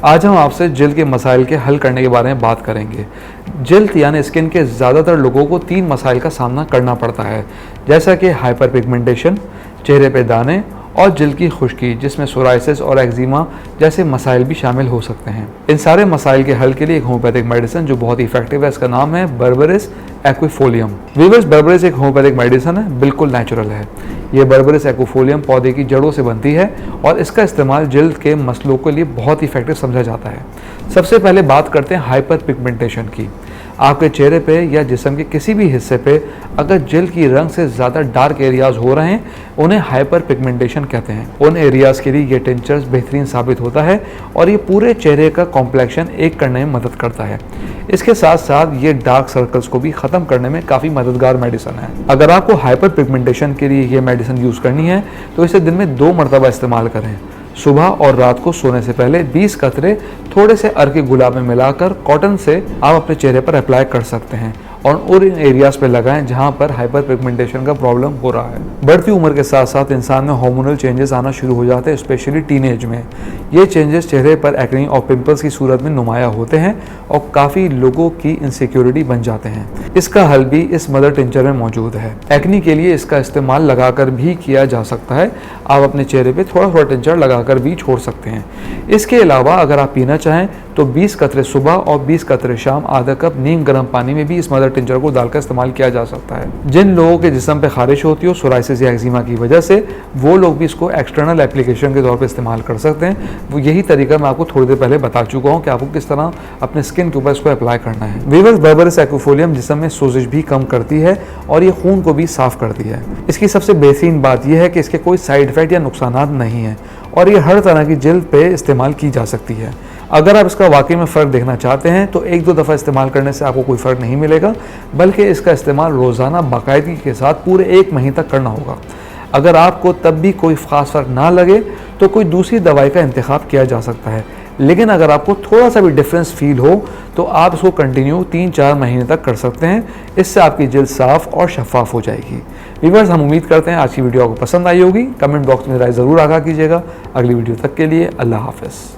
आज हम आपसे जल्द के मसाइल के हल करने के बारे में बात करेंगे। जल्द यानी स्किन के ज़्यादातर लोगों को 3 मसाइल का सामना करना पड़ता है, जैसा कि हाइपर पिगमेंटेशन, चेहरे पे दाने और जल्द की खुश्की, जिसमें सोराइसिस और एक्जिमा जैसे मसाइल भी शामिल हो सकते हैं। इन सारे मसाइल के हल के लिए एक होम्योपैथिक मेडिसिन जो बहुत ही इफेक्टिव है, इसका नाम है बर्बेरिस एक्विफोलियम। वीवर्स, बर्बेरिस एक होम्योपैथिक मेडिसिन है, बिल्कुल नेचुरल है। ये बर्बेरिस एक्विफोलियम पौधे की जड़ों से बनती है और इसका इस्तेमाल जल्द के मसलों के लिए बहुत ही इफेक्टिव समझा जाता है। सबसे पहले बात करते हैं हाइपर पिगमेंटेशन की। आपके चेहरे पे या जिस्म के किसी भी हिस्से पे अगर जल्द की रंग से ज़्यादा डार्क एरियाज हो रहे हैं, उन्हें हाइपर पिगमेंटेशन कहते हैं। उन एरियाज के लिए ये टिंचर्स बेहतरीन साबित होता है और ये पूरे चेहरे का कॉम्प्लेक्शन एक करने में मदद करता है। इसके साथ साथ ये डार्क सर्कल्स को भी ख़त्म करने में काफ़ी मददगार मेडिसिन है। अगर आपको हाइपर पिगमेंटेशन के लिए ये मेडिसिन यूज़ करनी है तो इसे दिन में 2 मरतबा इस्तेमाल करें। सुबह और रात को सोने से पहले 20 कतरे थोड़े से अर्क गुलाब में मिलाकर कॉटन से आप अपने चेहरे पर अप्लाई कर सकते हैं और उन एरियाज पे लगाएं जहां पर हाइपर पिगमेंटेशन का प्रॉब्लम हो रहा है। बढ़ती उम्र के साथ साथ इंसान में हार्मोनल चेंजेस आना शुरू हो जाते हैं, स्पेशली टीनेज में। ये चेंजेस चेहरे पर एक्ने और पिंपल्स की सूरत में नुमाया होते हैं और काफ़ी लोगों की इनसिक्योरिटी बन जाते हैं। इसका हल भी इस मदर टिंचर में मौजूद है। एक्ने के लिए इसका इस्तेमाल लगाकर भी किया जा सकता है। आप अपने चेहरे पर थोड़ा थोड़ा टिंचर लगाकर भी छोड़ सकते हैं। इसके अलावा अगर आप पीना चाहें तो 20 कतरे सुबह और 20 कतरे शाम आधा कप नीम गर्म पानी में भी इस मदर टिंचर को डालकर इस्तेमाल किया जा सकता है। जिन लोगों के जिस्म पे खारिश होती हो सोराइसिस या एक्जिमा की वजह से, वो लोग भी इसको एक्सटर्नल एप्लीकेशन के तौर पे इस्तेमाल कर सकते हैं। वो यही तरीका मैं आपको थोड़ी देर पहले बता चुका हूँ कि आपको किस तरह अपने स्किन के ऊपर इसको अप्लाई करना है। वीवर्स, बर्बेरिस एक्विफोलियम जिस्म में सोजिश भी कम करती है और ये खून को भी साफ करती है। इसकी सबसे बेहतरीन बात यह है कि इसके कोई साइड इफेक्ट या नुकसानात नहीं है और ये हर तरह की जल्द पे इस्तेमाल की जा सकती है। अगर आप इसका वाकई में फ़र्क देखना चाहते हैं तो 1-2 दफ़ा इस्तेमाल करने से आपको कोई फ़र्क नहीं मिलेगा, बल्कि इसका इस्तेमाल रोज़ाना बाकायदगी के साथ पूरे 1 महीने तक करना होगा। अगर आपको तब भी कोई ख़ास फ़र्क ना लगे तो कोई दूसरी दवाई का इंतखाब किया जा सकता है, लेकिन अगर आपको थोड़ा सा भी डिफरेंस फील हो तो आप इसको कंटिन्यू 3-4 महीने तक कर सकते हैं। इससे आपकी जल्द साफ़ और शफाफ हो जाएगी। व्यूअर्स, हम उम्मीद करते हैं आज की वीडियो आपको पसंद आई होगी। कमेंट बॉक्स में राय ज़रूर आगाह कीजिएगा। अगली वीडियो तक के लिए अल्लाह हाफ़िज़।